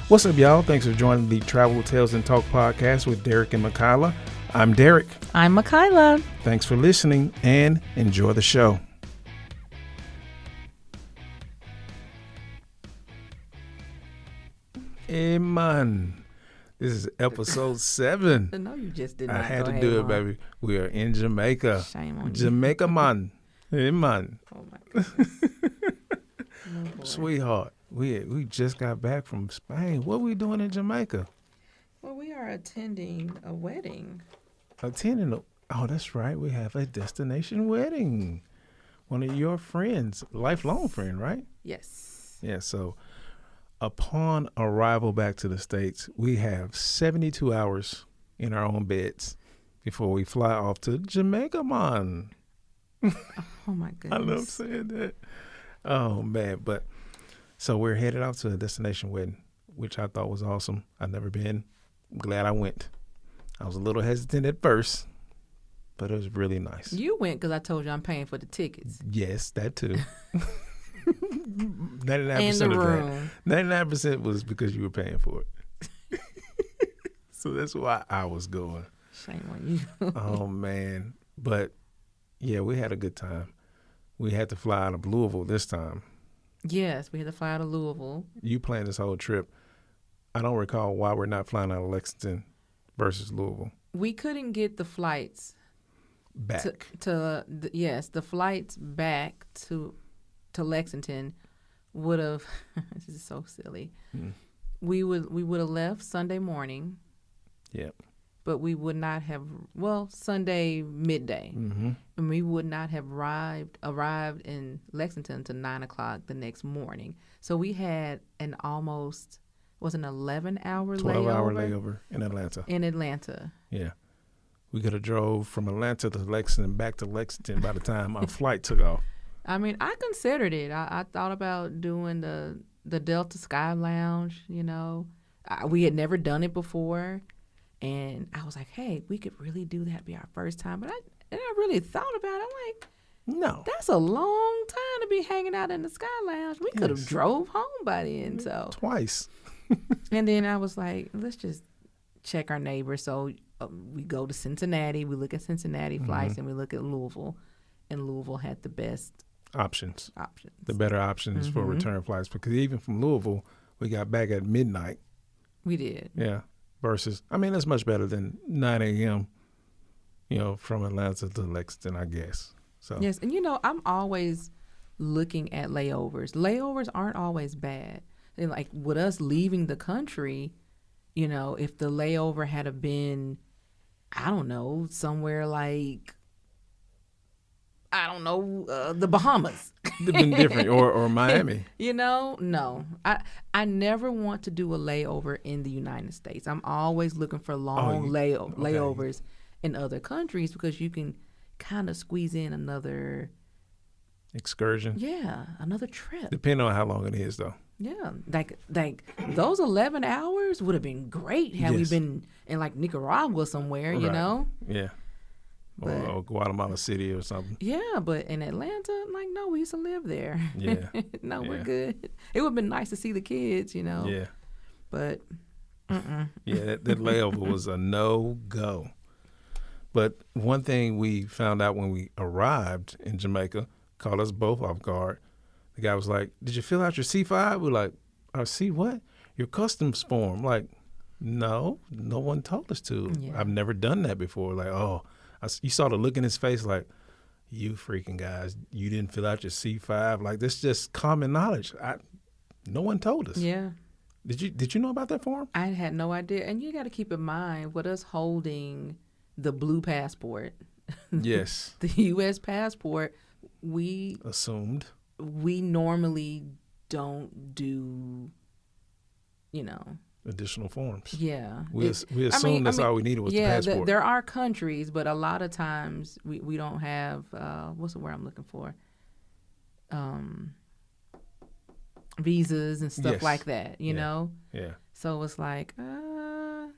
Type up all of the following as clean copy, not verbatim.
What's up, y'all? Thanks for joining the Travel Tales and Talk podcast with Derek and Makayla. I'm Derek. I'm Makayla. Thanks for listening and enjoy the show. Hey, man. This is episode 7. No, you just did not. I had to do it, baby. We are in Jamaica. Shame on you. Jamaica, man. Hey, man. Oh, my goodness. Oh, Sweetheart, we just got back from Spain. What we doing in Jamaica? Well, we are attending a wedding. Oh, that's right. We have a destination wedding. One of your friends, lifelong friend, right? Yes. Yeah, so upon arrival back to the States, we have 72 hours in our own beds before we fly off to Jamaica, man. Oh, my goodness. I love saying that. Oh, man. But so we're headed out to a destination wedding, which I thought was awesome. I've never been. I'm glad I went. I was a little hesitant at first, but it was really nice. You went because I told you I'm paying for the tickets. Yes, that too. 99% And the of room. that. 99% was because you were paying for it. So that's why I was going. Shame on you. Oh, man. But, yeah, we had a good time. We had to fly out of Louisville this time. Yes, we had to fly out of Louisville. You planned this whole trip. I don't recall why we're not flying out of Lexington versus Louisville. We couldn't get the flights Back. the flights back to Lexington would have. This is so silly. We would have left Sunday morning. Yep. But we would not have, Sunday midday. Mm-hmm. And we would not have arrived in Lexington until 9 o'clock the next morning. So we had an almost, was an 11-hour 12-hour layover in Atlanta. Yeah. We could have drove from Atlanta to Lexington, back to Lexington by the time our flight took off. I mean, I considered it. I thought about doing the Delta Sky Lounge, you know. We had never done it before. And I was like, hey, we could really do that, be our first time. But I really thought about it. I'm like, no, that's a long time to be hanging out in the Sky Lounge. We could have drove home by then. So twice. And then I was like, let's just check our neighbors. So we go to Cincinnati. We look at Cincinnati flights, and we look at Louisville. And Louisville had the best options. The The better options for return flights. Because even from Louisville, we got back at midnight. We did. Yeah. Versus, I mean, that's much better than 9 a.m., from Atlanta to Lexington, I guess. So Yes, and I'm always looking at layovers. Layovers aren't always bad. And like with us leaving the country, if the layover had have been, I don't know, somewhere like, the Bahamas. It'd been different, or Miami. No. I never want to do a layover in the United States. I'm always looking for long layovers in other countries because you can kind of squeeze in another excursion. Yeah, another trip. Depending on how long it is, though. Yeah, like those 11 hours would have been great had we been in like Nicaragua somewhere, right. Yeah. But, or Guatemala City or something. Yeah, but in Atlanta, like, no, we used to live there. Yeah. We're good. It would have been nice to see the kids, Yeah. But, Yeah, that layover was a no-go. But one thing we found out when we arrived in Jamaica, caught us both off guard. The guy was like, did you fill out your C5? We're like, our C what? Your customs form. Like, no one told us to. Yeah. I've never done that before. Like, you saw the look in his face like, you freaking guys, you didn't fill out your C5. Like, this is just common knowledge. No one told us. Yeah. Did you know about that form? I had no idea. And you got to keep in mind, with us holding the blue passport, Yes. the U.S. passport, we assumed. We normally don't do, additional forms. Yeah. We assumed that's all we needed was the passport. There are countries, but a lot of times we don't have, what's the word I'm looking for? Visas and stuff like that, you know? Yeah. So it's like,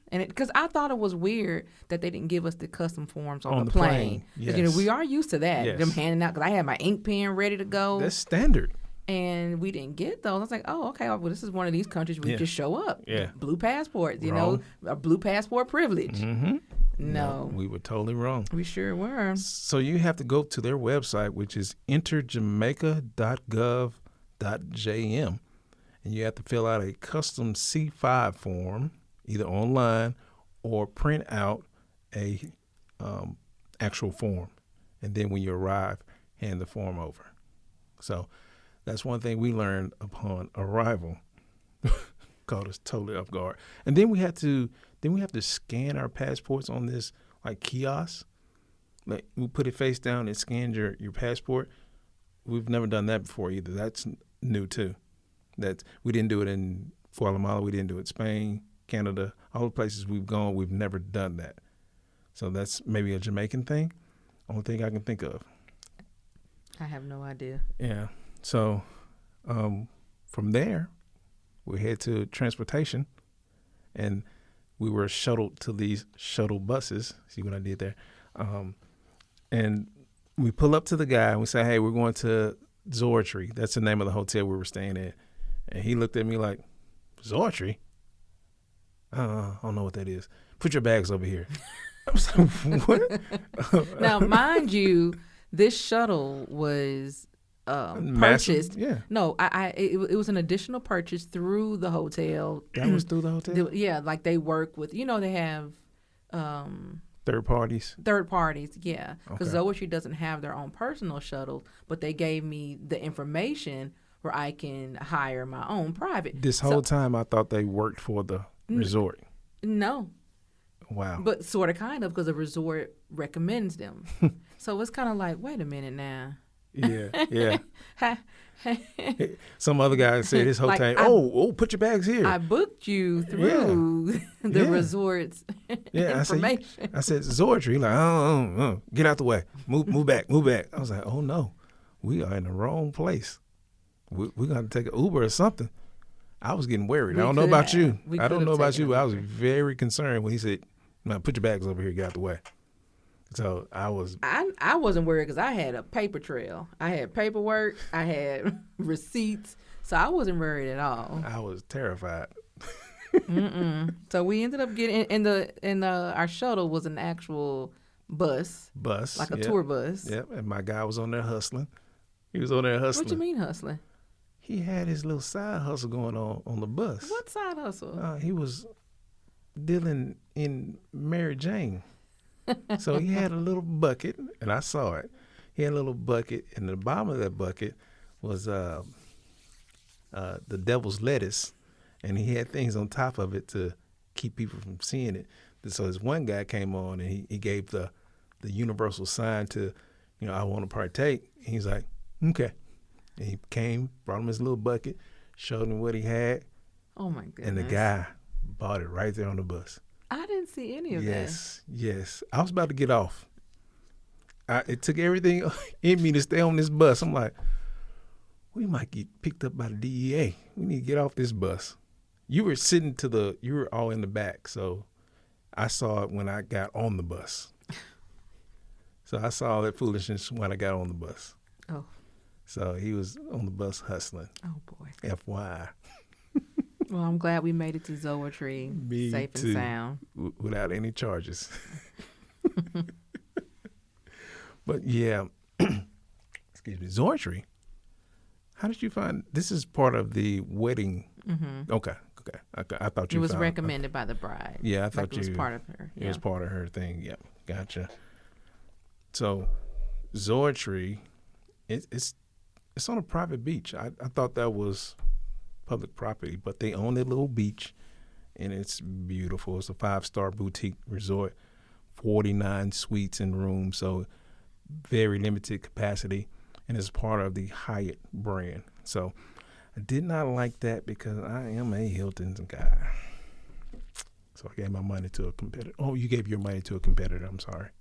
and because I thought it was weird that they didn't give us the custom forms on the plane. Yes. We are used to that. Yes. Them handing out, because I had my ink pen ready to go. That's standard. And we didn't get those. I was like, oh, okay. Well, this is one of these countries where you just show up. Yeah. Blue passports, Wrong. a blue passport privilege. Mm-hmm. No. We were totally wrong. We sure were. So you have to go to their website, which is enterjamaica.gov.jm, and you have to fill out a custom C5 form, either online or print out a actual form. And then when you arrive, hand the form over. So that's one thing we learned upon arrival. Caught us totally off guard. And then we have to scan our passports on this like kiosk. Like we put it face down and scan your passport. We've never done that before either. That's new too. We didn't do it in Guatemala. We didn't do it in Spain, Canada, all the places we've gone. We've never done that. So that's maybe a Jamaican thing. Only thing I can think of. I have no idea. Yeah. So from there, we head to transportation, and we were shuttled to these shuttle buses. See what I did there? And we pull up to the guy, and we say, hey, we're going to Zortree. That's the name of the hotel we were staying at. And he looked at me like, Zortree? I don't know what that is. Put your bags over here. I was like, what? Now, mind you, this shuttle was purchased. Yeah. No, it was an additional purchase through the hotel. That was through the hotel? Yeah, like they work with, they have third parties? Third parties, yeah. Because Okay. Zoetry doesn't have their own personal shuttle, but they gave me the information where I can hire my own private. This whole time I thought they worked for the resort. No. Wow. But sort of kind of, because the resort recommends them. So it's kind of like, wait a minute now. Yeah. Some other guy said his whole time, put your bags here. I booked you through the resort's information. I said, Zortree. Like, get out the way. Move back. I was like, oh no, we are in the wrong place. We're going to take an Uber or something. I was getting worried. I don't know about you. I don't know about you, but I was very concerned when he said, no, put your bags over here, get out the way. So I wasn't worried because I had a paper trail. I had paperwork. I had receipts. So I wasn't worried at all. I was terrified. So we ended up getting our shuttle was an actual bus, like a tour bus. Yep, and my guy was on there hustling. He was on there hustling. What you mean hustling? He had his little side hustle going on the bus. What side hustle? He was dealing in Mary Jane. So he had a little bucket, and I saw it. He had a little bucket, and the bottom of that bucket was the devil's lettuce, and he had things on top of it to keep people from seeing it. So this one guy came on, and he gave the universal sign to, I want to partake. And he's like, okay. And he came, brought him his little bucket, showed him what he had. Oh, my goodness. And the guy bought it right there on the bus. I didn't see any of that. Yes. I was about to get off. It took everything in me to stay on this bus. I'm like, we might get picked up by the DEA. We need to get off this bus. You were you were all in the back. So I saw it when I got on the bus. So I saw that foolishness when I got on the bus. Oh. So he was on the bus hustling. Oh, boy. FYI. Well, I'm glad we made it to Zoetry safe and sound. Without any charges. But yeah, excuse me, Zoetry. How did you find this? Is part of the wedding? Mm-hmm. Okay. I thought you. It was recommended by the bride. Yeah, I thought it was part of her. It was part of her thing. Yep, gotcha. So, Zoetry, it's on a private beach. I thought that was public property, but they own their little beach, and it's beautiful. It's a 5-star boutique resort, 49 suites and rooms, so very limited capacity, and it's part of the Hyatt brand. So I did not like that because I am a Hilton's guy. So I gave my money to a competitor. Oh, you gave your money to a competitor. I'm sorry.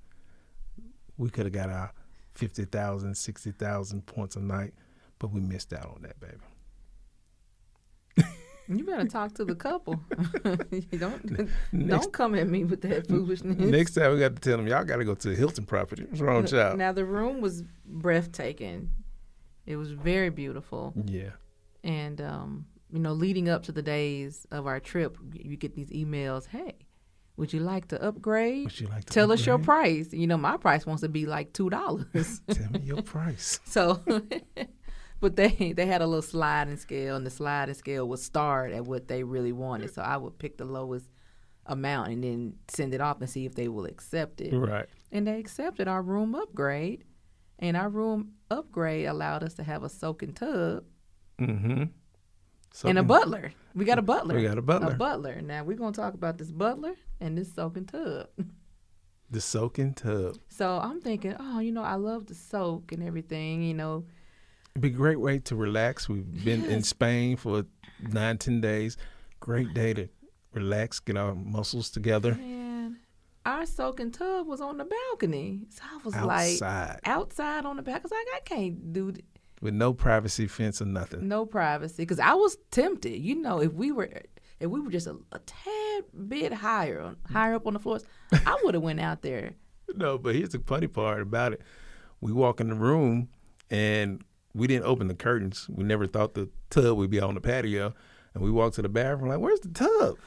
We could have got our 50,000, 60,000 points a night, but we missed out on that, baby. You better talk to the couple. Don't come at me with that foolishness. Next time we got to tell them, y'all got to go to the Hilton property. What's wrong with y'all? Now, the room was breathtaking. It was very beautiful. Yeah. And, leading up to the days of our trip, you get these emails, hey, would you like to upgrade? Would you like to Tell us your upgrade? price. My price wants to be like $2. Tell me your price. So, but they had a little sliding scale, and the sliding scale would start at what they really wanted. So I would pick the lowest amount and then send it off and see if they will accept it. Right. And they accepted our room upgrade, and our room upgrade allowed us to have a soaking tub Mm-hmm. and a butler. We got a butler. We got a butler. A butler. Now we're gonna talk about this butler and this soaking tub. The soaking tub. So I'm thinking, I love to soak and everything. It'd be a great way to relax. We've been in Spain for 9-10 days. Great day to relax, get our muscles together. Man, our soaking tub was on the balcony. So I was outside on the balcony. I was like, I can't do this. With no privacy fence or nothing. No privacy. Because I was tempted. If we were just a tad bit higher up on the floors, I would have went out there. No, but here's the funny part about it. We walk in the room and we didn't open the curtains. We never thought the tub would be on the patio. And we walked to the bathroom like, where's the tub?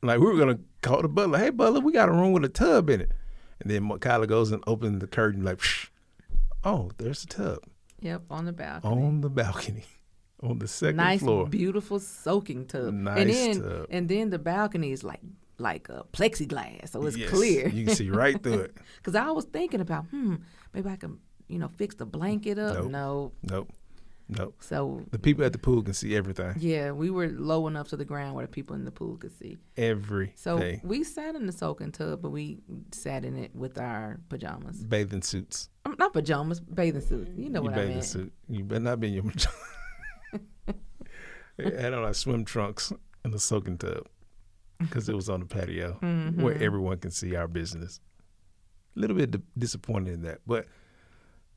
Like, we were going to call the butler. Hey, butler, we got a room with a tub in it. And then Kyla goes and opens the curtain like, psh, oh, there's the tub. Yep, on the balcony. On the balcony. On the second floor. Nice, beautiful soaking tub. Nice tub. And then the balcony is like a plexiglass, so it's Yes, clear. You can see right through it. Because I was thinking about, maybe I can, fix the blanket up. Nope. So the people at the pool can see everything. Yeah, we were low enough to the ground where the people in the pool could see Everything. So we sat in the soaking tub, but we sat in it with our pajamas. Bathing suits. Not pajamas, bathing suits. You know what I meant. Bathing suit. You better not be in your pajamas. I had on our swim trunks in the soaking tub because it was on the patio where everyone can see our business. A little bit disappointed in that, but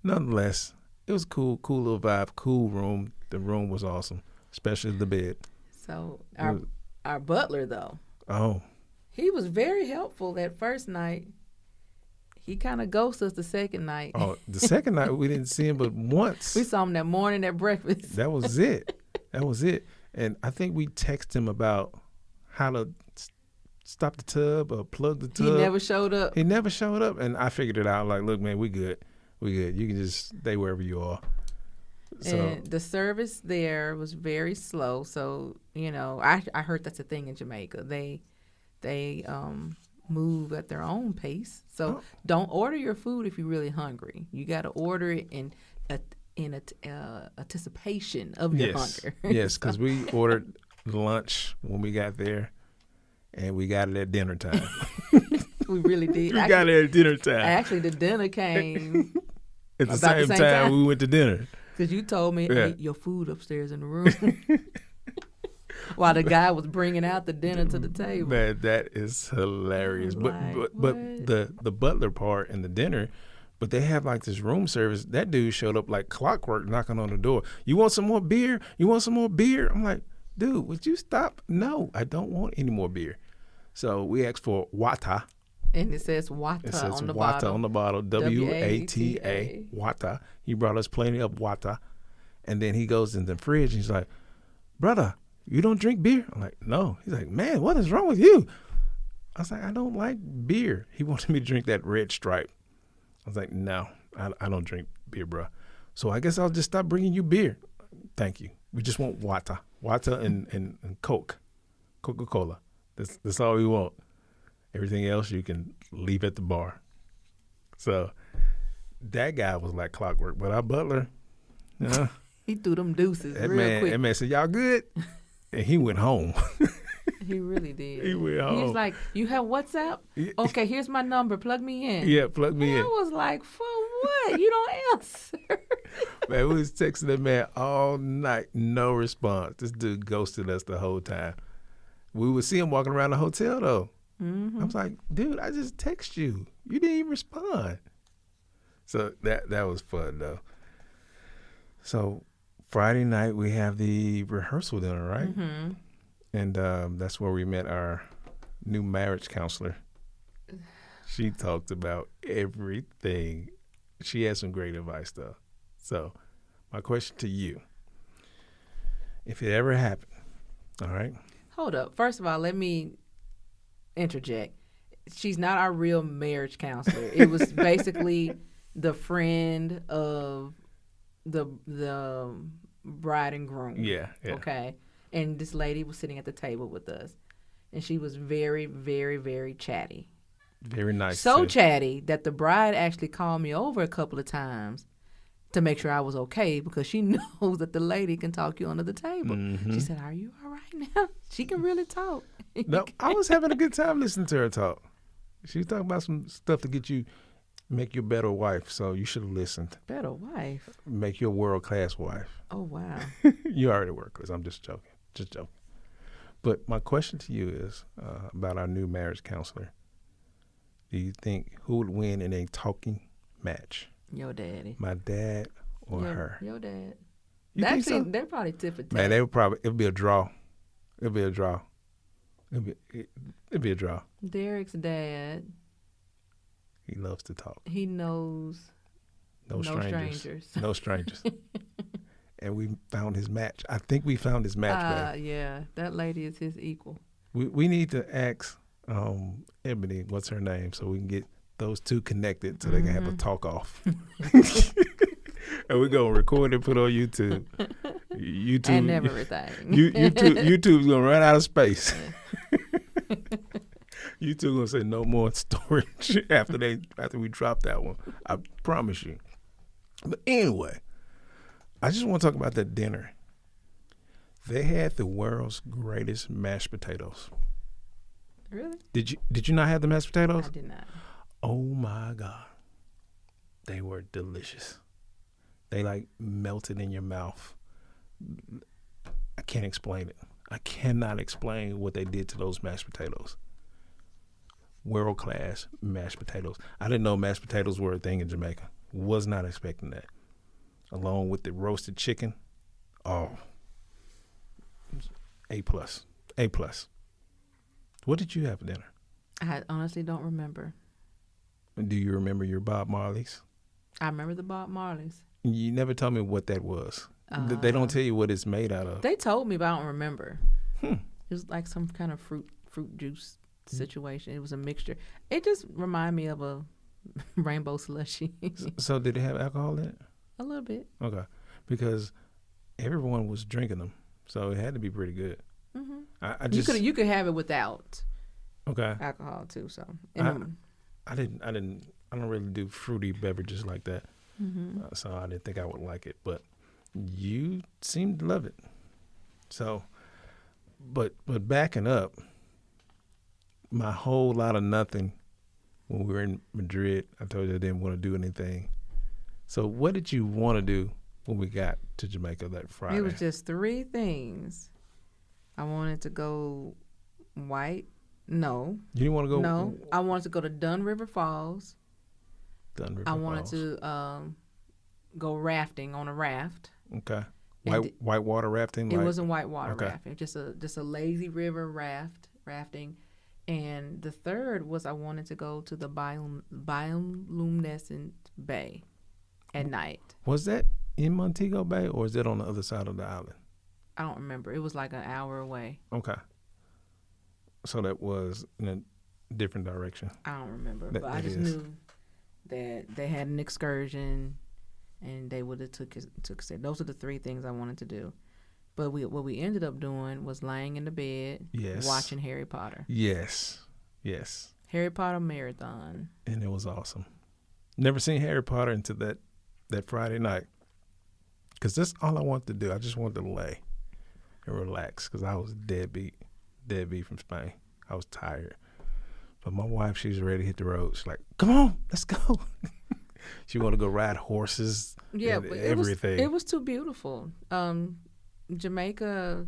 nonetheless, it was cool little vibe, cool room. The room was awesome, especially the bed. So our butler, though, he was very helpful that first night. He kind of ghosted us the second night. Oh, the second night we didn't see him but once. We saw him that morning at breakfast. That was it. And I think we texted him about how to stop the tub or plug the tub. He never showed up. And I figured it out. Like, look, man, we good. You can just stay wherever you are. So, and the service there was very slow. So, I heard that's a thing in Jamaica. They move at their own pace. So don't order your food if you're really hungry. You got to order it in anticipation of your hunger. Yes, because we ordered lunch when we got there, and we got it at dinner time. We really did. We got it at dinner time. Actually, the dinner came at the same time we went to dinner. Because you told me, hey, your food upstairs in the room. While the guy was bringing out the dinner to the table. Man, that is hilarious. But the butler part and the dinner, but they have like this room service. That dude showed up like clockwork knocking on the door. You want some more beer? I'm like, dude, would you stop? No, I don't want any more beer. So we asked for wata. And it says wata on the wata bottle. on the bottle. W-A-T-A. Wata. He brought us plenty of wata. And then he goes in the fridge and he's like, brother, you don't drink beer? I'm like, no. He's like, man, what is wrong with you? I was like, I don't like beer. He wanted me to drink that Red Stripe. I was like, no, I don't drink beer, bro. So I guess I'll just stop bringing you beer. Thank you. We just want wata. Wata and Coke. Coca-Cola. That's all we want. Everything else you can leave at the bar. So that guy was like clockwork. But our butler, he threw them deuces real quick. That man said, y'all good? And he went home. He really did. He went home. He's like, you have WhatsApp? Okay, here's my number. Plug me in. Yeah, plug me in. I was like, for what? You don't answer. Man, we was texting that man all night. No response. This dude ghosted us the whole time. We would see him walking around the hotel, though. Mm-hmm. I was like, dude, I just text you. You didn't even respond. So that was fun, though. So Friday night, we have the rehearsal dinner, right? Mm-hmm. And that's where we met our new marriage counselor. She talked about everything. She had some great advice, though. So My question to you, if it ever happened, all right? Hold up. First of all, let me interject. She's not our real marriage counselor. It was basically the friend of the bride and groom. Yeah. Okay. And this lady was sitting at the table with us, and she was very, very, very chatty. Very nice. So too. chatty that the bride actually called me over a couple of times to make sure I was okay, because she knows that the lady can talk you under the table. Mhm. She said, "Are you all right now?" She can really talk. No, I was having a good time listening to her talk. She was talking about some stuff to make you a better wife, so you should have listened. Better wife. Make you a world-class wife. Oh, wow. You already work, because I'm just joking. Just joking. But my question to you is about our new marriage counselor. Do you think who would win in a talking match? Your daddy. My dad or her? Your dad. You think so? They're probably tip for tat. Man, it'd be a draw. It'd be a draw. It'd be a draw. Derek's dad, He loves to talk. he knows No strangers. No strangers. strangers. And we found his match. I think we found his match, man. Yeah, that lady is his equal. We need to ask Ebony, what's her name, so we can get those two connected so they can have a talk off. And we're going to record and put on YouTube. And everything. YouTube's going to run out of space. YouTube going to say no more storage after we drop that one. I promise you. But anyway, I just want to talk about that dinner. They had the world's greatest mashed potatoes. Really? Did you not have the mashed potatoes? I did not. Oh my God. They were delicious. They like melted in your mouth. I can't explain it. I cannot explain what they did to those mashed potatoes. World class mashed potatoes. I didn't know mashed potatoes were a thing in Jamaica. Was not expecting that. Along with the roasted chicken. Oh. A+. A+. What did you have for dinner? I honestly don't remember. Do you remember your Bob Marley's? I remember the Bob Marley's. You never told me what that was. They don't tell you what it's made out of. They told me, but I don't remember. It was like some kind of fruit juice situation. It was a mixture. It just reminded me of a rainbow slushy. So did it have alcohol in it? A little bit. Okay. Because everyone was drinking them, so it had to be pretty good. Mm-hmm. I just you could have it without okay alcohol too. So I don't really do fruity beverages like that. Mm-hmm. So I didn't think I would like it, but you seem to love it. So, but backing up, my whole lot of nothing when we were in Madrid, I told you I didn't want to do anything. So what did you want to do when we got to Jamaica that Friday? It was just 3 things. I wanted to go white. No. You didn't want to go? No. I wanted to go to Dunn River Falls. I wanted to go rafting on a raft. Okay. White water rafting? It wasn't white water rafting. Just a lazy river rafting. And the third was I wanted to go to the bioluminescent bay at night. Was that in Montego Bay or is that on the other side of the island? I don't remember. It was like an hour away. Okay. So that was in a different direction. I don't remember. But I just knew that they had an excursion and they would have took us there. Those are the 3 things I wanted to do. But what we ended up doing was laying in the bed, watching Harry Potter. Yes. Harry Potter marathon. And it was awesome. Never seen Harry Potter until that Friday night. Because that's all I wanted to do. I just wanted to lay and relax because I was deadbeat from Spain. I was tired. But my wife, she's ready to hit the road. She's like, come on, let's go. She want to go ride horses and everything. It was too beautiful. Jamaica,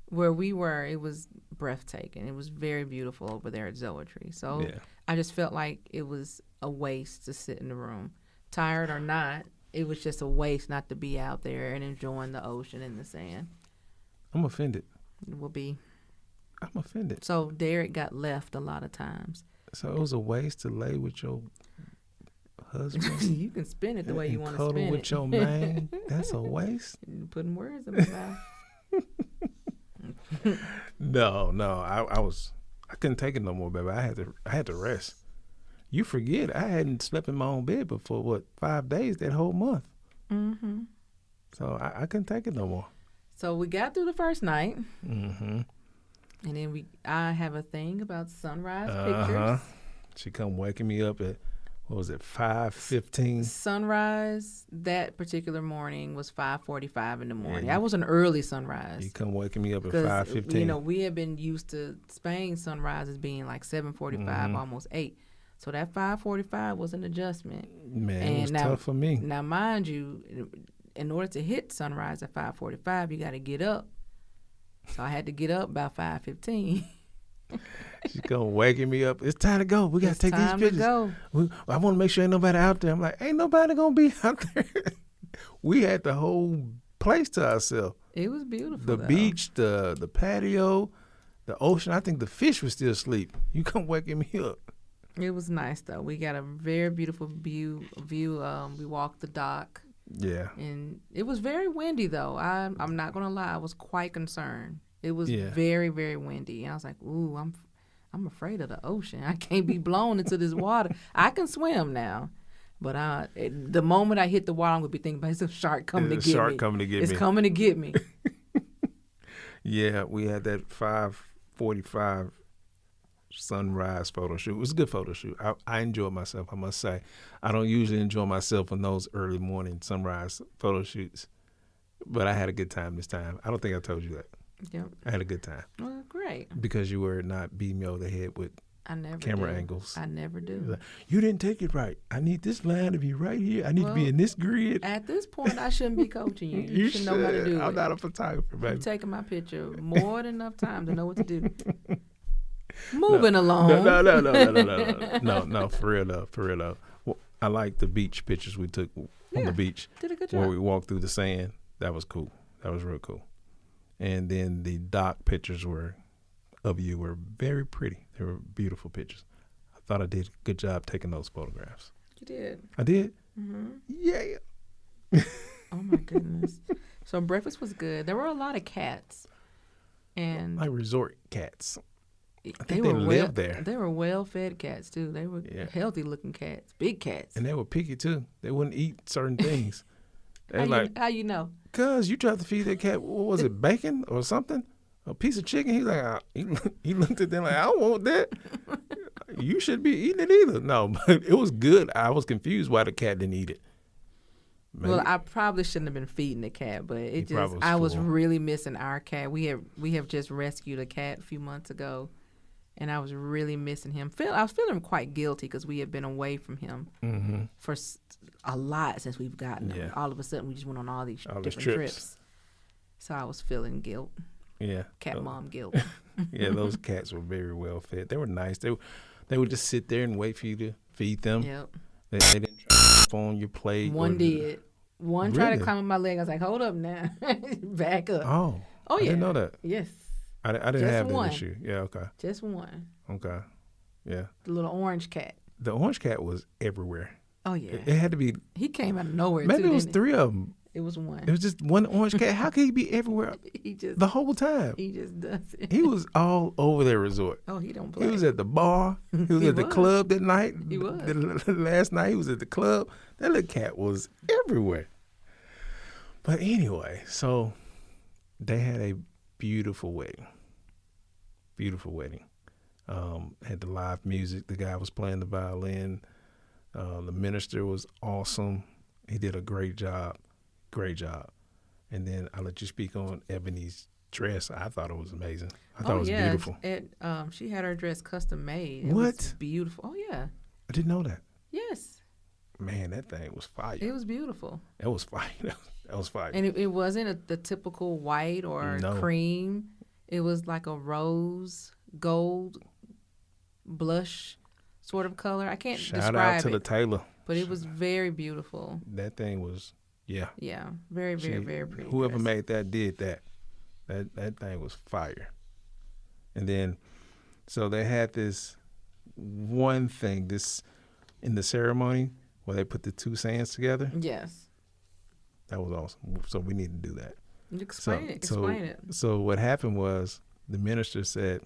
where we were, it was breathtaking. It was very beautiful over there at Zoetry. So I just felt like it was a waste to sit in the room. Tired or not, it was just a waste not to be out there and enjoying the ocean and the sand. I'm offended. It will be. I'm offended. So Derek got left a lot of times. So it was a waste to lay with your husband You can spin it the way you and want to cuddle spin with it. your man, that's a waste. You're putting words in my mouth. No, I couldn't take it no more, baby. I had to rest. You forget, I hadn't slept in my own bed before 5 days that whole month. Mm-hmm. So I couldn't take it no more. So we got through the first night, Mm-hmm. and then I have a thing about sunrise Uh-huh. pictures. She come waking me up at, 5:15? Sunrise that particular morning was 5:45 in the morning. Yeah, That was an early sunrise. You come waking me up at Because 5:15. we had been used to Spain sunrises being like 7:45, Mhm. almost 8. So that 5:45 was an adjustment. Man, And it was now- tough for me. Now, mind you, in order to hit sunrise at 5:45, you got to get up. So I had to get up by 5:15. She come waking me up. It's time to go. We got It's to take these time to pictures. go. I want to make sure ain't nobody out there. I'm like, ain't nobody gonna be out there. We had the whole place to ourselves. It was beautiful. The though. beach, the patio, the ocean. I think the fish was still asleep. You come waking me up. It was nice though. We got a very beautiful view. We walked the dock, Yeah. and it was very windy though. I'm not gonna lie. I was quite concerned. It was Yeah. very, very windy, and I was like, "Ooh, I'm afraid of the ocean. I can't be blown into this water. I can swim now, but the moment I hit the water, I'm gonna be thinking about it's a shark coming to There's get a shark me. coming to get It's me. coming to get me." Yeah, we had that 5:45 sunrise photo shoot. It was a good photo shoot. I enjoyed myself, I must say. I don't usually enjoy myself on those early morning sunrise photo shoots, but I had a good time this time. I don't think I told you that. Yep. I had a good time Well, great. because you were not beating me over the head with I never camera do. angles. I never You do. were like, you didn't take it right. I need this line to be right here. I need to be Well, in this grid. At this point, I shouldn't be coaching you. You should know how to do I'm it. not a photographer, baby. You've taken my picture more than enough time to know what to do. Moving along. No, for real though. Well, I like the beach pictures we took on Yeah, the beach Did a good where job. we walked through the sand. That was cool. That was real cool. And then the dock pictures of you were very pretty. They were beautiful pictures. I thought I did a good job taking those photographs. You did. I did? Hmm. Yeah. Oh my goodness. So breakfast was good. There were a lot of cats, and Like resort cats. I they think were they live there. They were well-fed cats too. They were Yeah. healthy-looking cats, big cats. And they were picky too. They wouldn't eat certain things. They like, How you know? cuz you tried to feed that cat, what was it, bacon or something? A piece of chicken? He's like, he looked at them like, I don't want that. You shouldn't be eating it either. No, but it was good. I was confused why the cat didn't eat it. Maybe- Well, I probably shouldn't have been feeding the cat, but He it just probably was I was full. really missing our cat. We have just rescued a cat a few months ago, and I was really missing him. I was feeling quite guilty because we had been away from him Mhm. for a lot since we've gotten him. Yeah. All of a sudden, we just went on all these All these different trips. trips. So I was feeling guilt, Yeah. cat Those- mom guilt. Yeah, those cats were very well fed. They were nice. They would just sit there and wait for you to feed them. Yep. They didn't try to on your plate. One or- did. One tried to Really? climb on my leg. I was like, hold up now. Back up. Oh. Oh, I yeah. didn't know that. Yes. I didn't Just have that one. issue. Yeah, okay. Just one. Okay. Yeah. The little orange cat. The orange cat was everywhere. Oh, yeah. It had to be, He came out of nowhere, maybe too, it was didn't 3 of them. It was one. It was just one orange cat. How could he be everywhere He just the whole time? he just does it. He was all over their resort. Oh, he don't He play. was at the bar. He was He at the was. club that night. He was. The last night he was at the club. That little cat was everywhere. But anyway, so they had a beautiful wedding. Beautiful wedding. Had the live music. The guy was playing the violin. The minister was awesome. He did a great job. Great job. And then I'll let you speak on Ebony's dress. I thought it was amazing. I thought it was beautiful. She had her dress custom made. It What? was beautiful. Oh yeah. I didn't know that. Yes. Man, that thing was fire. It was beautiful. That was fire. That was fire. And it wasn't the typical white or No. cream. It was like a rose gold blush sort of color. I can't Shout describe out to it, the tailor. but it was very beautiful. That thing was, yeah. Yeah, very, very, She- very pretty. Whoever dress. made that did that. That thing was fire. And then, so they had this one thing. This in the ceremony, where they put the two sands together. Yes. That was awesome. So we need to do that. Explain it. So what happened was the minister said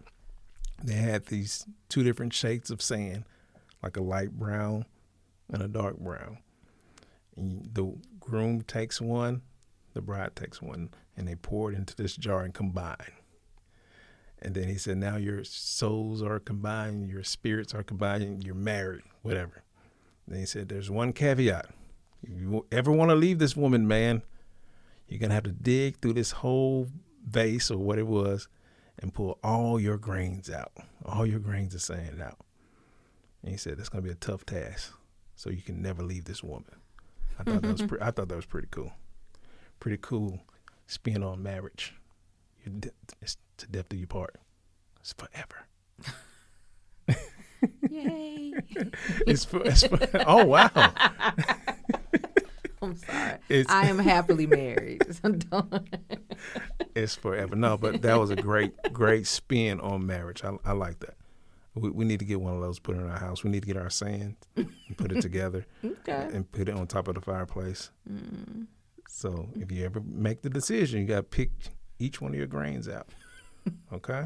they had these two different shades of sand, like a light brown and a dark brown. And the groom takes one, the bride takes one, and they pour it into this jar and combine. And then he said, now your souls are combined, your spirits are combined, you're married, whatever. Then he said, there's one caveat. If you ever want to leave this woman, man, you're going to have to dig through this whole vase or what it was and pull all your grains out, all your grains of sand out. And he said, that's going to be a tough task, so you can never leave this woman. I thought that was pretty cool. Pretty cool spin on marriage. It's to death do you part. It's forever. Yay. It's for oh, wow. I'm sorry. I am happily married. So don't. It's forever. No, but that was a great spin on marriage. I like that. We need to get one of those put in our house. We need to get our sand and put it together and put it on top of the fireplace. Mm. So if you ever make the decision, you got to pick each one of your grains out. Okay?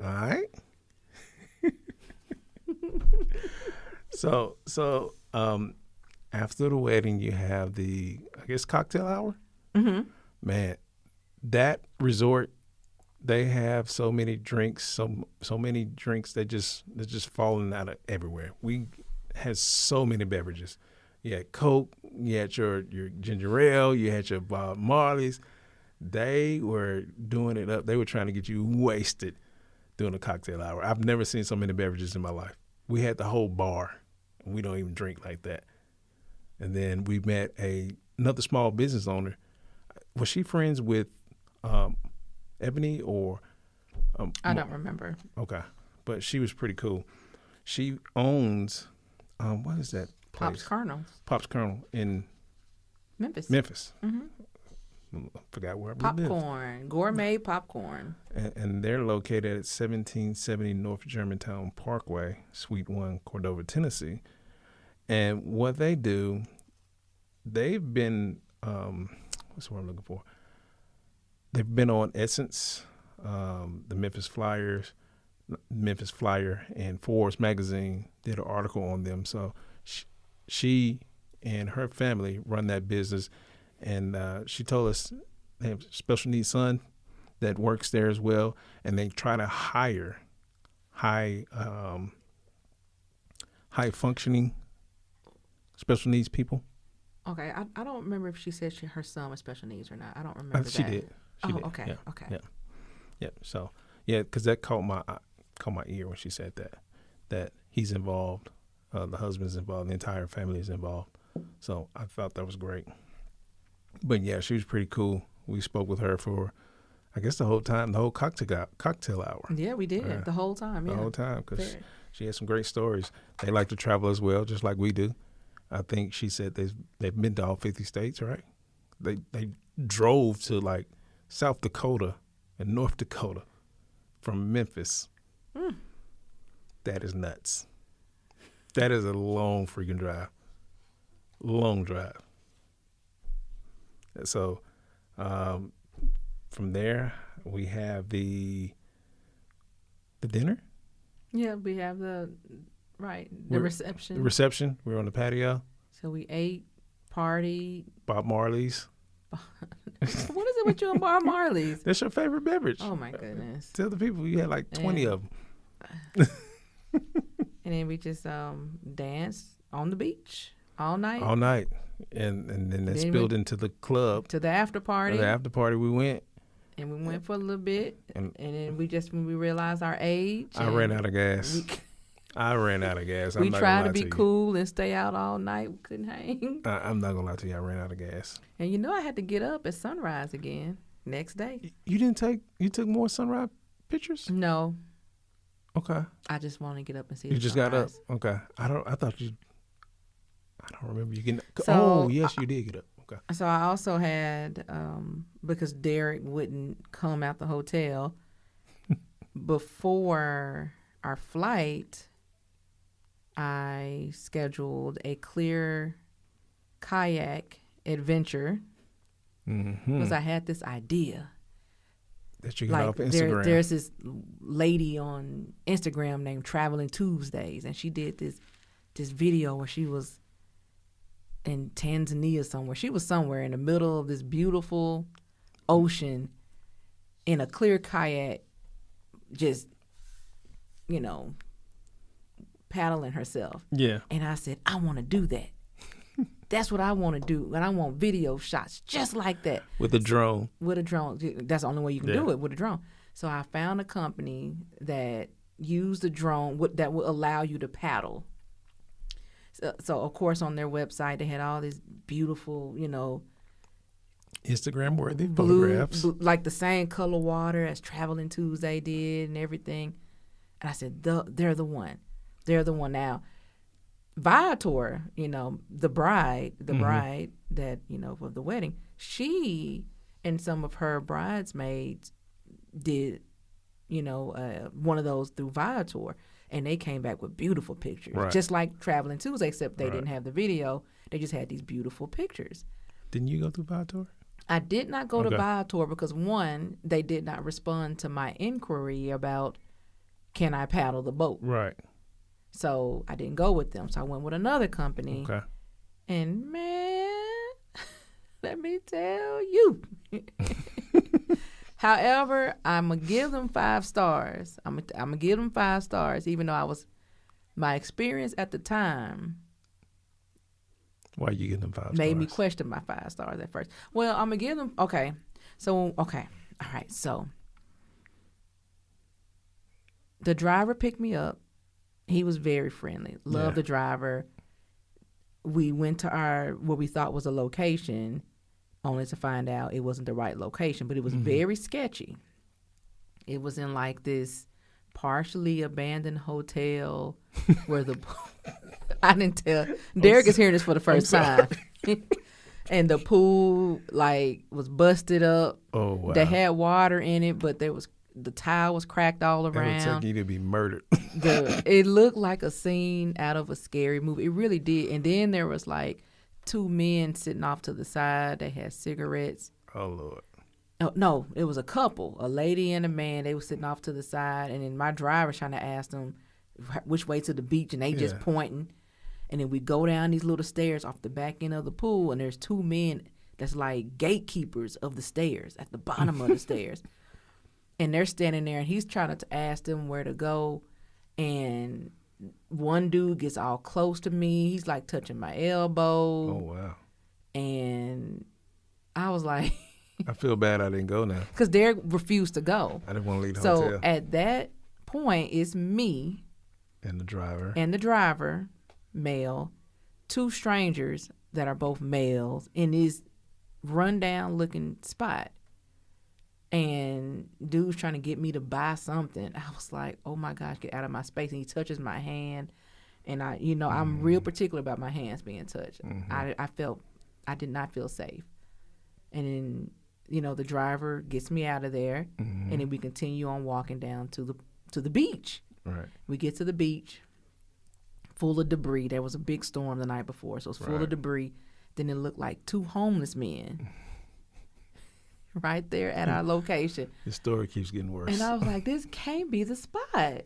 All right? So after the wedding, you have the, I guess, cocktail hour. Mm-hmm. Man, that resort, they have so many drinks, so many drinks they're just falling out of everywhere. We had so many beverages. You had Coke, you had your ginger ale, you had your Bob Marley's. They were doing it up. They were trying to get you wasted during the cocktail hour. I've never seen so many beverages in my life. We had the whole bar, and we don't even drink like that. And then we met another small business owner. Was she friends with Ebony or? I don't remember. Okay, but she was pretty cool. She owns what is that place? Pop's Kernel in Memphis. Mm-hmm. I forgot where we live. Popcorn, gourmet popcorn. And they're located at 1770 North Germantown Parkway, Suite 1, Cordova, Tennessee. And what they do, they've been, what's the word I'm looking for? They've been on Essence, the Memphis Flyer, and Forbes magazine did an article on them. So she and her family run that business. And she told us they have a special needs son that works there as well. And they try to hire high functioning special needs people. Okay, I don't remember if she said her son was special needs or not. I don't remember She that. did. She did. Okay, yeah. okay. Yeah. So, because that caught my ear when she said that he's involved, the husband's involved, the entire family is involved. So I thought that was great. But yeah, she was pretty cool. We spoke with her for, I guess, the whole cocktail hour. Yeah, we did the whole time. Yeah. The whole time, because she had some great stories. They like to travel as well, just like we do. I think she said they've been to all 50 states, right? They drove to like South Dakota and North Dakota from Memphis. Mm. That is nuts. That is a long freaking drive. Long drive. So from there, we have the dinner. Yeah, we have the reception. The reception. We're on the patio. So we ate, partied. Bob Marley's. What is it with you and Bob Marley's? That's your favorite beverage. Oh, my goodness. Tell the people you had like 20 of them. And then we just danced on the beach all night. All night. And then that spilled into the club. To the after party. The after party we went. And we went for a little bit. And then when we realized our age. I ran out of gas. I ran out of gas. We tried to be cool and stay out all night. We couldn't hang. I'm not going to lie to you. I ran out of gas. And I had to get up at sunrise again next day. You took more sunrise pictures? No. Okay. I just want to get up and see You the just sunrise. got up? Okay. I don't remember you getting up. Yes, you did get up. Okay. So I also had, because Derek wouldn't come out the hotel, before our flight, I scheduled a clear kayak adventure because I had this idea. That you got off Instagram. There's this lady on Instagram named Traveling Tuesdays, and she did this video where she was in Tanzania somewhere. She was somewhere in the middle of this beautiful ocean in a clear kayak, just, paddling herself. Yeah. And I said, I want to do that. That's what I want to do. And I want video shots just like that. With a drone. With a drone. That's the only way you can do it, with a drone. So I found a company that used a drone that will allow you to paddle. So, of course, on their website, they had all this beautiful, Instagram-worthy blue, photographs. like the same color water as Traveling Tuesday did and everything. And I said, they're the one. They're the one. Now, Viator, the bride that, for the wedding, she and some of her bridesmaids did, one of those through Viator. And they came back with beautiful pictures, just like Traveling Tuesday, except they didn't have the video. They just had these beautiful pictures. Didn't you go through Viator? I did not go to Viator because, one, they did not respond to my inquiry about, can I paddle the boat? Right. So I didn't go with them. So I went with another company. Okay. And, man, let me tell you. However, I'm going to give them 5 stars. I'm going to give them 5 stars, even though my experience at the time. Why are you giving them 5 stars? Made me question my 5 stars at first. Well, I'm going to give them, okay. So, okay. All right. So, the driver picked me up. He was very friendly. Loved the driver. We went to what we thought was a location, only to find out it wasn't the right location, but it was very sketchy. It was in like this partially abandoned hotel where I didn't tell. Derek is hearing this for the first time. And the pool was busted up. Oh, wow. They had water in it, but the tile was cracked all around. It would take you to be murdered. It looked like a scene out of a scary movie. It really did. And then there was 2 men sitting off to the side. They had cigarettes. Oh, Lord. Oh, no, it was a couple, a lady and a man. They were sitting off to the side. And then my driver's trying to ask them which way to the beach, and they just pointing. And then we go down these little stairs off the back end of the pool, and there's 2 men that's like gatekeepers of the stairs at the bottom of the stairs. And they're standing there, and he's trying to ask them where to go. And one dude gets all close to me. He's touching my elbow. Oh, wow. And I was like... I feel bad I didn't go now. Because Derek refused to go. I didn't want to leave the hotel. So at that point, it's me. And the driver. And the driver, male. 2 strangers that are both males in this rundown looking spot. And dude's trying to get me to buy something. I was like, oh my gosh, get out of my space. And he touches my hand. And I'm real particular about my hands being touched. I did not feel safe. And then, the driver gets me out of there. And then we continue on walking down to the beach. Right. We get to the beach, full of debris. There was a big storm the night before, so it's full of debris. Then it looked like 2 homeless men. Right there at our location. The story keeps getting worse. And I was like, this can't be the spot.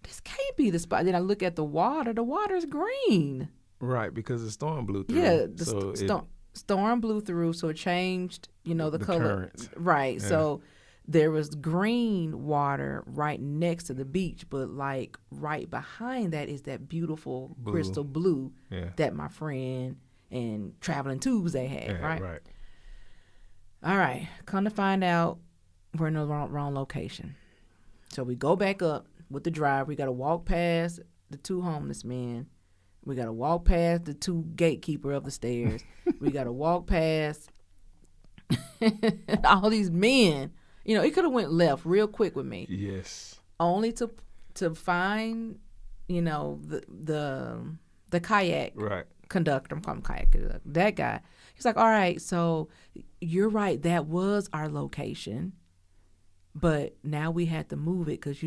This can't be the spot. Then I look at the water. The water's green. Right, because the storm blew through. Yeah, the storm blew through, so it changed, the color. Currents. Right, yeah. So there was green water right next to the beach, but right behind that is that beautiful crystal blue that my friend and Traveling Tuesday had, right? All right, come to find out, we're in the wrong location. So we go back up with the driver. We got to walk past the 2 homeless men. We got to walk past the 2 gatekeeper of the stairs. We got to walk past all these men. It could have went left real quick with me. Yes. Only to find, the kayak conductor. I'm calling him kayak conductor. That guy. He's like, all right, so you're right. That was our location. But now we had to move it because,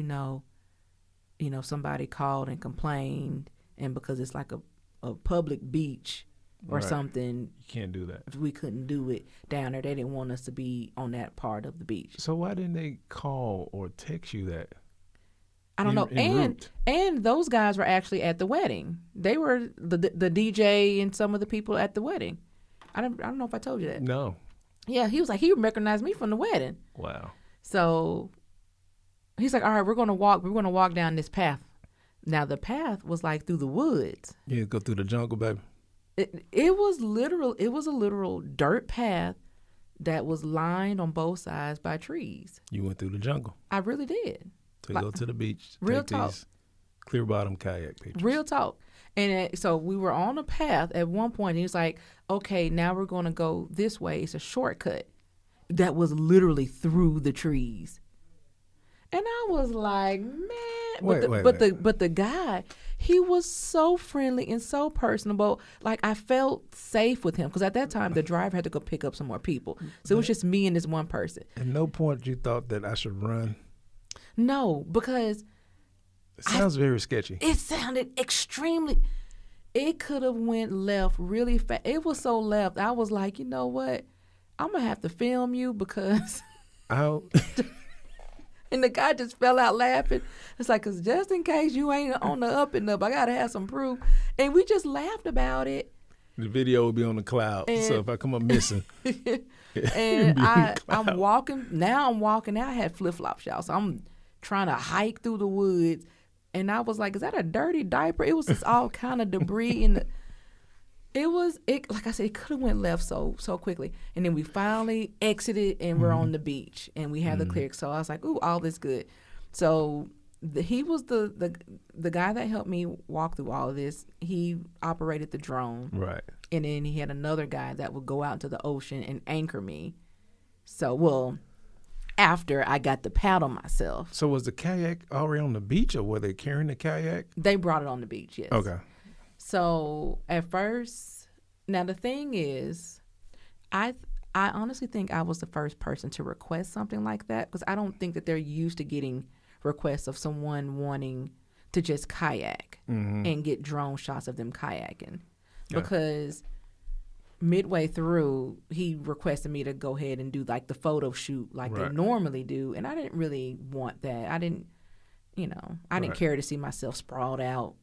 somebody called and complained and because it's like a public beach or Right. something, You can't do that. we couldn't do it down there. They didn't want us to be on that part of the beach. So why didn't they call or text you that? I don't know. En route. And those guys were actually at the wedding. They were the DJ and some of the people at the wedding. I don't know if I told you that. No. Yeah, he was like, he recognized me from the wedding. Wow. So he's like, all right, we're gonna walk down this path. Now the path was like through the woods. You go through the jungle, baby. It was a literal dirt path that was lined on both sides by trees. You went through the jungle I really did. to go to the beach. Real take talk. these clear bottom kayak pictures. Real talk. And so we were on a path at one point. And he was like, okay, now we're going to go this way. It's a shortcut that was literally through the trees. And I was like, man. But the guy, he was so friendly and so personable. Like, I felt safe with him. Because at that time, the driver had to go pick up some more people. So it was just me and this one person. At no point you thought that I should run. No, because It sounds very sketchy. it sounded extremely. It could have went left really fast. It was so left. I was like, you know what? I'm gonna have to film you because. I'll, And the guy just fell out laughing. It's like, cause just in case you ain't on the up and up, I gotta have some proof. And we just laughed about it. the video will be on the cloud. So if I come up missing, And I'm walking. Now I'm walking. Now I had flip flops, y'all. So I'm trying to hike through the woods. And I was like, is that a dirty diaper? It was just all kind of debris in the. It like I said, it could have went left so quickly. And then we finally exited and we're on the beach and we had the clear. So I was like, ooh, all this good. So he was the guy that helped me walk through all of this. He operated the drone. right? And then he had another guy that would go out into the ocean and anchor me. So, well, after I got to paddle myself. So was the kayak already on the beach, or were they carrying the kayak? They brought it on the beach, yes. Okay. So at first, now the thing is, I honestly think I was the first person to request something like that because I don't think that they're used to getting requests of someone wanting to just kayak and get drone shots of them kayaking. Yeah. Because midway through, he requested me to go ahead and do like the photo shoot like they Right. normally do. And I didn't really want that. I didn't Right. care to see myself sprawled out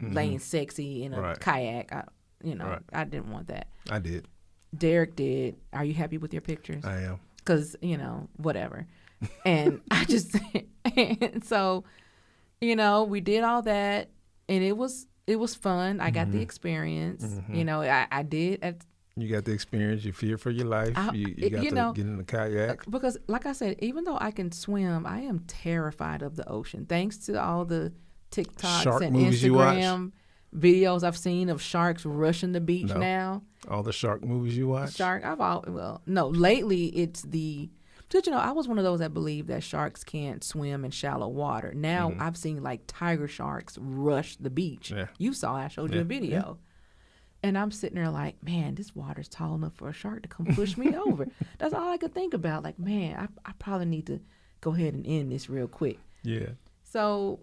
laying sexy in a Right. kayak. Right. I didn't want that. I did. Derek did. Are you happy with your pictures? I am. Because, whatever. And I just, and so, we did all that and it was fun. I got the experience. I did. You got the experience. You fear for your life. You got to get in the kayak. Because, like I said, even though I can swim, I am terrified of the ocean. Thanks to all the TikToks Shark and movies you watch? Instagram videos I've seen of sharks rushing the beach No. now. All the shark movies you watch. Lately it's because I was one of those that believed that sharks can't swim in shallow water. Now I've seen like tiger sharks rush the beach. Yeah. You saw, I showed you a Yeah. video. And I'm sitting there like, man, this water's tall enough for a shark to come push me over. That's all I could think about. Like, man, I probably need to go ahead and end this real quick. Yeah. So,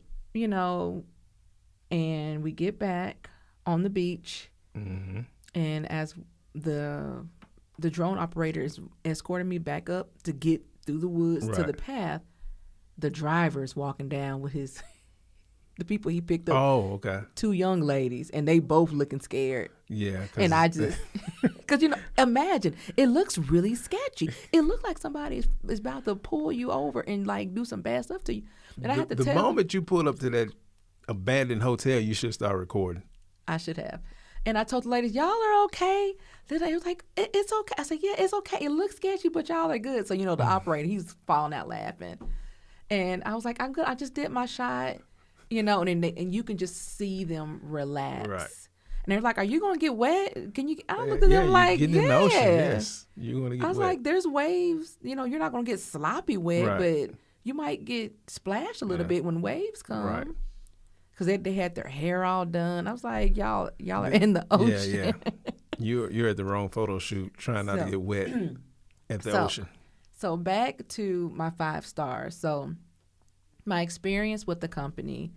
and we get back on the beach. Mm-hmm. And as the drone operator is escorting me back up to get through the woods to Right. the path, the driver's walking down with the people he picked up, Oh, okay. two young ladies, and they both looking scared. Yeah. And I just, because, imagine, it looks really sketchy. It looks like somebody is about to pull you over and like do some bad stuff to you. And I had to the tell moment you pull up to that abandoned hotel, you should start recording. I should have. And I told the ladies, y'all are okay. The lady was like, it's okay. I said, yeah, it's okay. It looks sketchy, but y'all are good. So, the operator, he's falling out laughing. And I was like, I'm good. I just did my shot, and you can just see them relax. Right. And they're like, are you going to get wet? I looked at them like, getting in the ocean, yes. You're going to get I was wet. like, there's waves. You're not going to get sloppy wet, Right. but you might get splashed a little bit when waves come. Right. Because they had their hair all done. I was like, y'all are in the ocean. Yeah. You're at the wrong photo shoot, trying not to get wet at the ocean. So back to my 5 stars. So my experience with the company,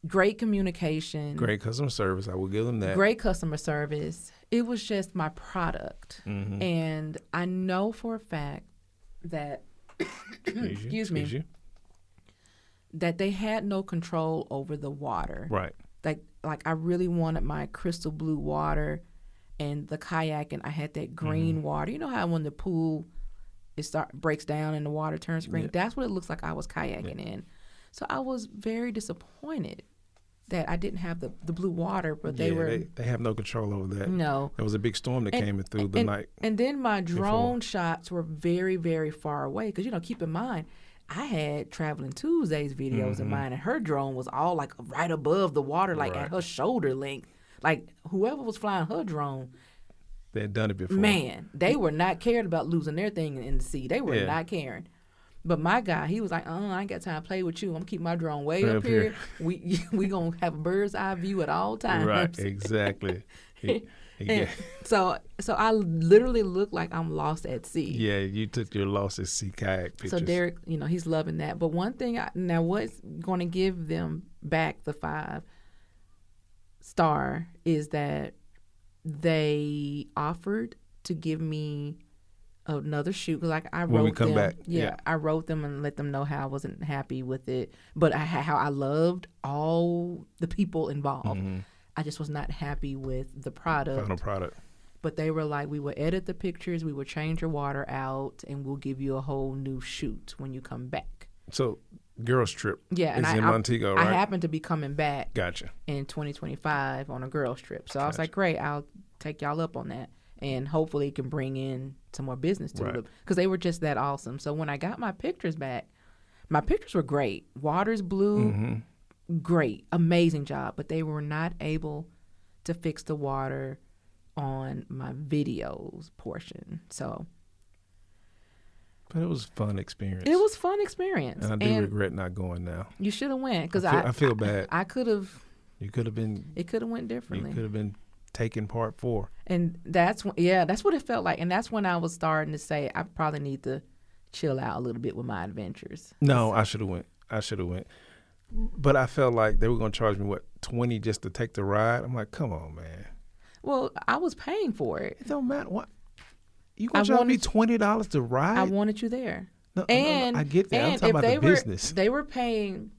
great communication, Great customer service. I will give them that. great customer service. It was just my product. Mm-hmm. And I know for a fact that, excuse me, that they had no control over the water. Right. Like I really wanted my crystal blue water and the kayak, and I had that green water. You know how when the pool breaks down and the water turns green? Yeah. That's what it looks like I was kayaking in. So I was very disappointed that I didn't have the blue water, but they have no control over that. No. There was a big storm that came in through the night. And then my drone shots were very, very far away because, keep in mind, I had Traveling Tuesdays videos in mind, and her drone was all like right above the water, like at her shoulder length. Like whoever was flying her drone, they had done it before. Man, they were not cared about losing their thing in the sea. They were not caring. But my guy, he was like, I ain't got time to play with you. I'm gonna keep my drone way up here. We gonna have a bird's eye view at all times. Right, exactly. So I literally look like I'm lost at sea. Yeah, you took your lost at sea kayak pictures. So Derek, he's loving that. But one thing, now what's going to give them back the 5-star is that they offered to give me another shoot. Because I wrote when we come them, back. Yeah, I wrote them and let them know how I wasn't happy with it. But how I loved all the people involved. Mm-hmm. I just was not happy with the product. Final product. But they were like, we will edit the pictures, we will change your water out, and we'll give you a whole new shoot when you come back. So, girls trip. Yeah, is in Montego, right? I happen to be coming back. Gotcha. In 2025 on a girls trip. So I was like, great, I'll take y'all up on that, and hopefully it can bring in some more business to them because they were just that awesome. So when I got my pictures back, my pictures were great. Water's blue, great, amazing job, but they were not able to fix the water on my videos portion. So but it was a fun experience. It was a fun experience. And I do regret not going now. You should have went because I feel bad. I could have. You could have been. It could have went differently. You could have been taking part 4. And that's what it felt like. And that's when I was starting to say I probably need to chill out a little bit with my adventures. No, I should have went. But I felt like they were going to charge me, $20 just to take the ride? I'm like, come on, man. Well, I was paying for it. It don't matter. What? You going to charge me $20 to ride? I wanted you there. No, I get that. I'm talking about the business. They were paying,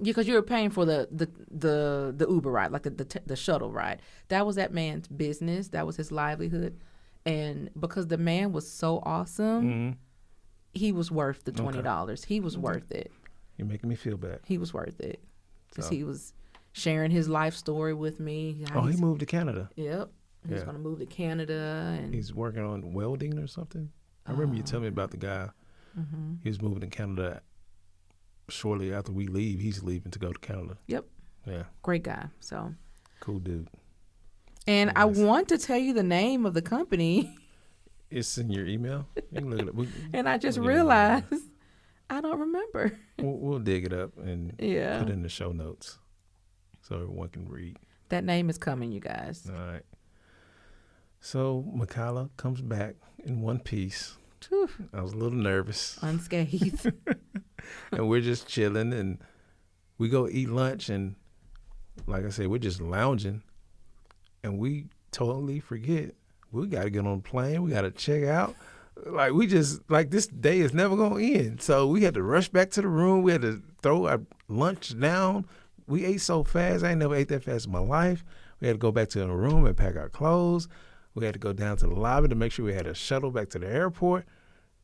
because you were paying for the Uber ride, like the shuttle ride. That was that man's business. That was his livelihood. And because the man was so awesome, he was worth the $20. He was worth it. You're making me feel bad. He was worth it because he was sharing his life story with me. He moved to Canada. Yep. He's going to move to Canada. And he's working on welding or something. I remember you telling me about the guy. Mm-hmm. He was moving to Canada shortly after we leave. He's leaving to go to Canada. Yep. Yeah. Great guy. So cool dude. And I want to tell you the name of the company. It's in your email. You can look it up. And I just realized I don't remember. We'll dig it up and put it in the show notes so everyone can read. That name is coming, you guys. All right. So Makala comes back in one piece. Whew. I was a little nervous. Unscathed. And we're just chilling, and we go eat lunch, and like I said, we're just lounging, and we totally forget we got to get on a plane. We got to check out. Like this day is never going to end. So we had to rush back to the room. We had to throw our lunch down. We ate so fast. I ain't never ate that fast in my life. We had to go back to the room and pack our clothes. We had to go down to the lobby to make sure we had a shuttle back to the airport.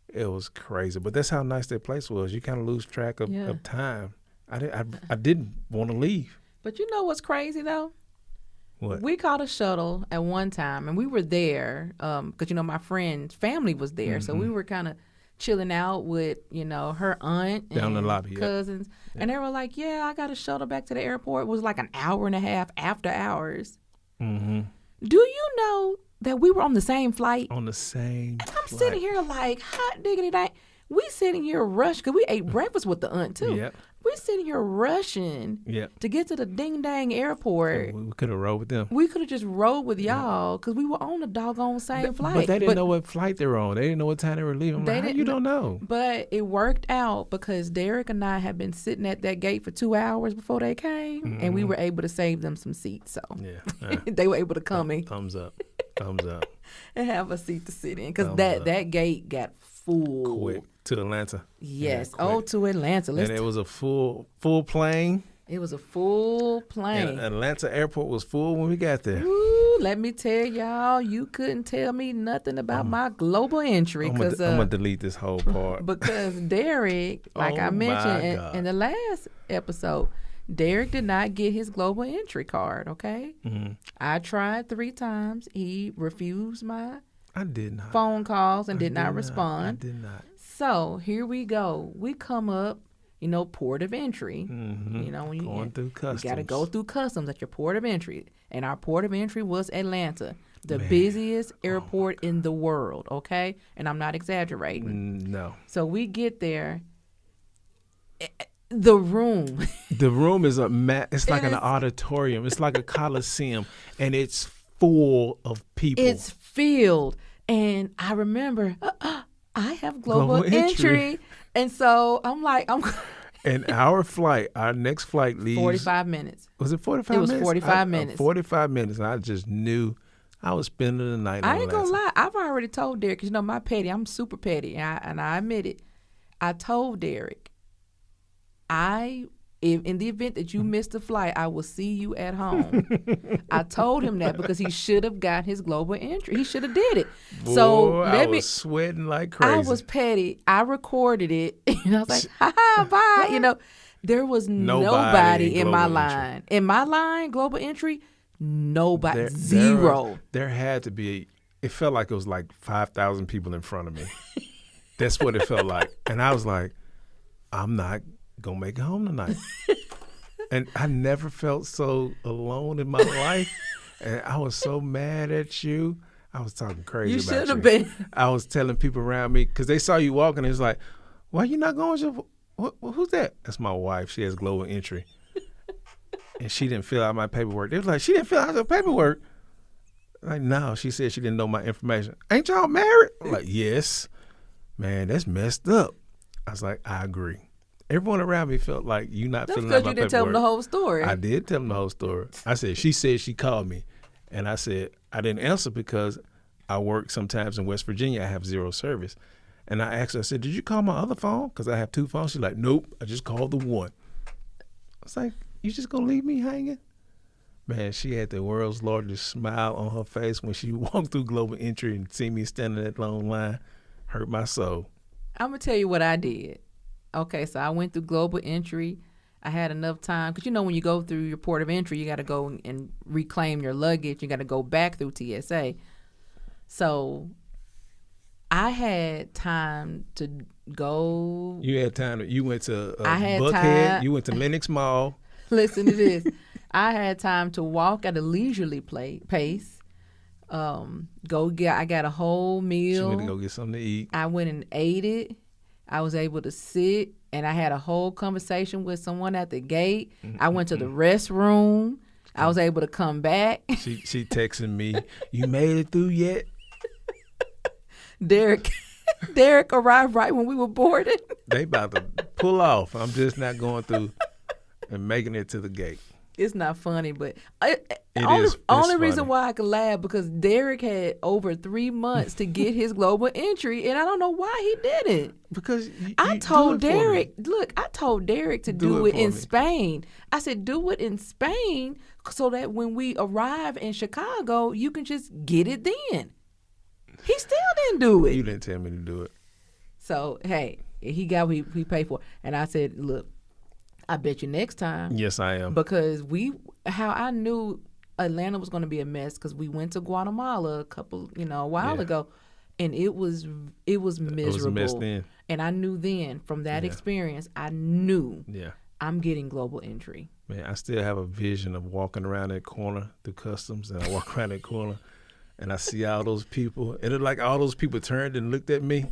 It was crazy. But that's how nice that place was. You kind of lose track of time. I didn't want to leave. But you know what's crazy, though? What? We caught a shuttle at one time, and we were there because, my friend's family was there. So we were kind of chilling out with, her aunt and down the lobby, cousins. Yeah. And they were like, I got a shuttle back to the airport. It was like an hour and a half after hours. Mm-hmm. Do you know that we were on the same flight? On the same and I'm sitting here like, hot diggity dang. We sitting here rushing because we ate breakfast with the aunt too. Yep. We sitting here rushing to get to the ding dang airport. We could have rode with them. We could have just rode with y'all because we were on the doggone same flight. But they didn't know what flight they were on. They didn't know what time they were leaving. I'm like, how you don't know? But it worked out because Derek and I had been sitting at that gate for 2 hours before they came, and we were able to save them some seats. So they were able to come in. Thumbs up. And have a seat to sit in because that gate got full. Quick. To Atlanta. Yes. To Atlanta. And it was a full plane. It was a full plane. And Atlanta airport was full when we got there. Ooh, let me tell y'all, you couldn't tell me nothing about my global entry. I'm going to delete this whole part. Because Derek, like I mentioned in the last episode, Derek did not get his global entry card, okay? Mm-hmm. I tried 3 times. He refused my phone calls and did not respond. I did not. So here we go. We come up, port of entry. Mm-hmm. When you going through customs. You got to go through customs at your port of entry. And our port of entry was Atlanta, the busiest airport in the world, okay? And I'm not exaggerating. No. So we get there. The room. The room is it's like an auditorium. It's like a coliseum, and it's full of people. It's filled. And I remember... I have global entry. And so I'm like, And our next flight leaves 45 minutes. Was it 45 minutes? It was 45 minutes. 45 minutes. I just knew I was spending the night. I ain't gonna lie. I've already told Derek, because my petty, I'm super petty, and I admit it. I told Derek, in the event that you missed the flight, I will see you at home. I told him that because he should have got his global entry. He should have did it. Boy, so I was sweating like crazy. I was petty. I recorded it, and I was like, "Ha bye." There was nobody in my line. Entry. In my line, global entry, nobody, zero. There had to be. It felt like it was like 5,000 people in front of me. That's what it felt like, and I was like, I'm not gonna make it home tonight. And I never felt so alone in my life. And I was so mad at you. I was talking crazy about you. You should have been. I was telling people around me, because they saw you walking, and it's like, why you not going? Who's that? That's my wife. She has global entry. And she didn't fill out my paperwork. They was like, she didn't fill out her paperwork. Like, no, she said she didn't know my information. Ain't y'all married? I'm like, yes. Man, that's messed up. I was like, I agree. Everyone around me felt like you not filling out my paperwork. That's because you didn't tell them the whole story. I did tell them the whole story. I said, she said she called me. And I said, I didn't answer because I work sometimes in West Virginia. I have 0 service. And I asked her, I said, did you call my other phone? Because I have 2 phones. She's like, nope, I just called the one. I was like, you just going to leave me hanging? Man, she had the world's largest smile on her face when she walked through global entry and see me standing in that long line. Hurt my soul. I'm going to tell you what I did. Okay, so I went through global entry. I had enough time. Because, when you go through your port of entry, you got to go and reclaim your luggage. You got to go back through TSA. So I had time to go. You had time. You went to I had Buckhead. Time. You went to Lenox Mall. Listen to this. I had time to walk at a leisurely pace. I got a whole meal. She went to go get something to eat. I went and ate it. I was able to sit, and I had a whole conversation with someone at the gate. I went to the restroom. I was able to come back. She texted me, you made it through yet? Derek arrived right when we were boarded. They about to pull off. I'm just not going through and making it to the gate. It's not funny, but only reason why I could laugh because Derek had over 3 months to get his global entry, and I don't know why he didn't. Because I told Derek to do it in Spain. I said, do it in Spain so that when we arrive in Chicago, you can just get it then. He still didn't do it. You didn't tell me to do it. So, hey, he got what he paid for. And I said, look, I bet you next time. Yes, I am. Because how I knew Atlanta was going to be a mess because we went to Guatemala a while ago, and it was miserable. It was a mess then. And I knew then from that experience, I knew I'm getting global entry. Man, I still have a vision of walking around that corner through customs, and I walk around that corner, and I see all those people, and it's like all those people turned and looked at me.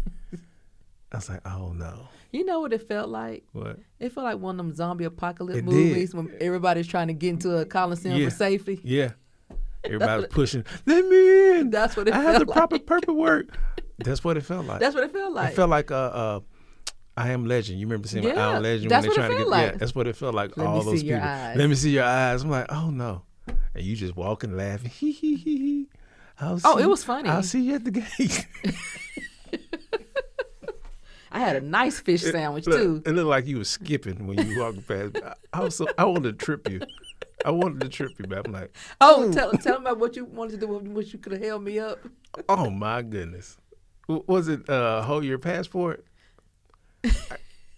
I was like, oh no. You know what it felt like? What? It felt like one of them zombie apocalypse It movies did. when everybody's trying to get into a coliseum Yeah. for safety. Yeah. Everybody was pushing, let me in. That's what it I felt have the like. proper paperwork. That's what it felt like. That's what it felt like. It felt like I Am Legend. You remember seeing I Yeah, Am Legend that's when they're what it trying to felt get like. Yeah, that's what it felt like. Let all me those see your people. eyes. Let me see your eyes. I'm like, oh no. And you just walking laughing. Hee hee hee hee. It was funny. I'll see you at the gate. I had a nice fish sandwich Look, too. It looked like you was skipping when you walking past. I wanted to trip you. I wanted to trip you, but I'm like, Tell them about what you wanted to do. What you could have held me up. oh my goodness. Was it hold your passport?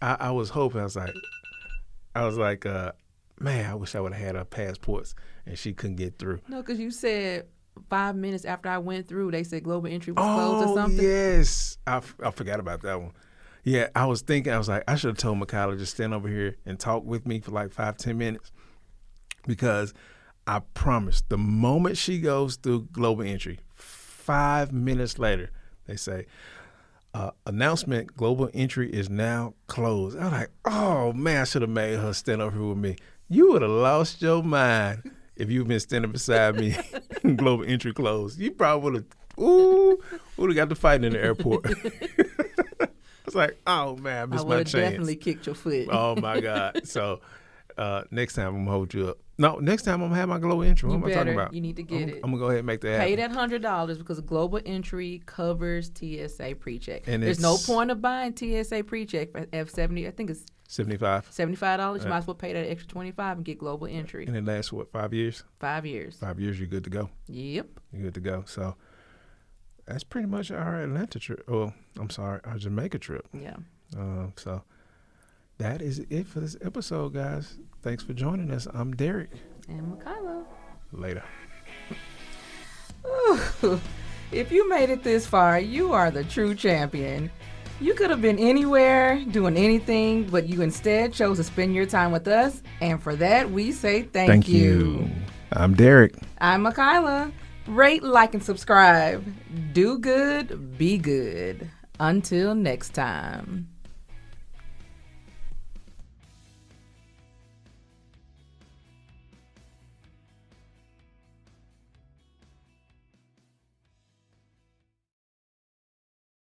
I was hoping. I was like, man, I wish I would have had our passports, and she couldn't get through. No, because you said 5 minutes after I went through, they said global entry was closed or something. Yes, I forgot about that one. Yeah, I was thinking. I was like, I should have told Mikayla just stand over here and talk with me for like 5-10 minutes, because I promise, the moment she goes through global entry, 5 minutes later, they say, announcement, global entry is now closed. I was like, oh man, I should have made her stand over here with me. You would have lost your mind if you'd been standing beside me. Global entry closed. You probably would have got to fighting in the airport. I was like, oh man, I missed my chance. I would have definitely kicked your foot. Oh my God. So next time I'm gonna hold you up. No, next time I'm gonna have my global entry. What am I talking about? You need to get it. I'm gonna go ahead and make that happen. Pay that $100 because global entry covers TSA pre-check. And there's no point of buying TSA pre-check for F70. I think it's $75. $75. You might as well pay that extra $25 and get global entry. And it lasts what, 5 years? 5 years. 5 years, you're good to go. Yep. You're good to go. So that's pretty much our Atlanta trip. Oh, I'm sorry, our Jamaica trip. Yeah. So that is it for this episode, guys. Thanks for joining us. I'm Derek. And Mikayla. Later. Ooh, if you made it this far, you are the true champion. You could have been anywhere, doing anything, but you instead chose to spend your time with us. And for that, we say thank you. I'm Derek. I'm Mikayla. Rate, like, and subscribe. Do good, be good. Until next time.